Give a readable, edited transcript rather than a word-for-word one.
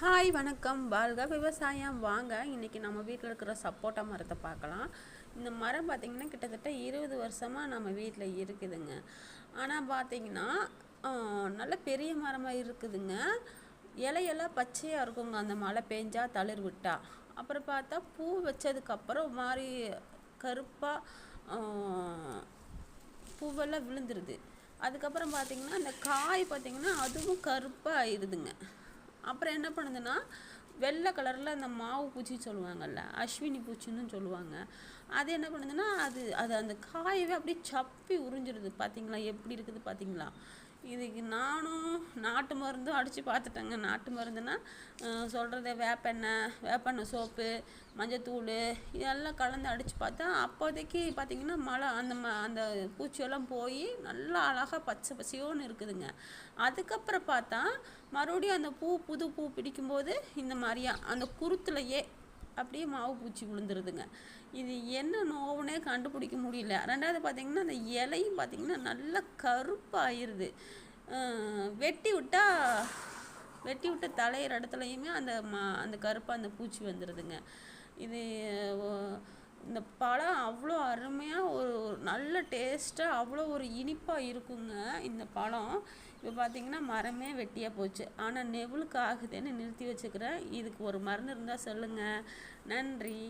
Hi வணக்கம் வாழ்க விவசாயம் வாங்க இன்றைக்கி நம்ம வீட்டில் இருக்கிற சப்போட்டா மரத்தை பார்க்கலாம். இந்த மரம் பார்த்திங்கன்னா கிட்டத்தட்ட 20 வருஷமாக நம்ம வீட்டில் இருக்குதுங்க. ஆனால் பார்த்திங்கன்னா நல்ல பெரிய மரமாக இருக்குதுங்க. இலையெல்லாம் பச்சையாக இருக்குங்க அந்த மழை பெஞ்சா தளிர் விட்டா. அப்புறம் பார்த்தா பூ வச்சதுக்கப்புறம் மாதிரி கருப்பாக பூவெல்லாம் விழுந்துருது. அதுக்கப்புறம் பார்த்திங்கன்னா அந்த காய் பார்த்திங்கன்னா அதுவும் கருப்பாக ஆயிடுதுங்க. அப்புறம் என்ன பண்ணுதுன்னா வெள்ளை கலரில் அந்த மாவு பூச்சி சொல்லுவாங்கள்ல, அஸ்வினி பூச்சின்னு சொல்லுவாங்க. அது என்ன பண்ணுதுன்னா அது அது அந்த காயவே அப்படியே சப்பி உறிஞ்சிடுது. பார்த்தீங்களா எப்படி இருக்குது பார்த்தீங்களா? இதுக்கு நானும் நாட்டு மருந்தும் அடித்து பார்த்துட்டேங்க. நாட்டு மருந்துன்னா சொல்கிறத வேப்பெண்ணெய் சோப்பு, மஞ்சத்தூள் இதெல்லாம் கலந்து அடித்து பார்த்தா அப்போதைக்கு பார்த்திங்கன்னா மழை அந்த பூச்சியெல்லாம் போய் நல்லா அழகாக பச்சை பசியோன்னு இருக்குதுங்க. அதுக்கப்புறம் பார்த்தா மறுபடியும் அந்த புது பூ பிடிக்கும்போது இந்த மாதிரியா அந்த குருத்துலையே அப்படியே மாவு பூச்சி விழுந்துருதுங்க. இது என்ன நோவுனே கண்டுபிடிக்க முடியல. ரெண்டாவது பார்த்திங்கன்னா அந்த இலையும் பார்த்திங்கன்னா நல்லா கருப்பாகிடுது. வெட்டி விட்ட தலையிற இடத்துலையுமே அந்த கருப்பாக அந்த பூச்சி வந்துடுதுங்க. இது இந்த பழம் அவ்வளோ அருமையாக ஒரு நல்ல டேஸ்ட்டாக அவ்வளோ ஒரு இனிப்பாக இருக்குங்க இந்த பழம். இப்போ பார்த்திங்கன்னா மரமே வெட்டியாக போச்சு. ஆனால் நெவுளுக்கு ஆகுதுன்னு நிறுத்தி வச்சுக்கிறேன். இதுக்கு ஒரு மருந்து இருந்தால் சொல்லுங்கள். நன்றி.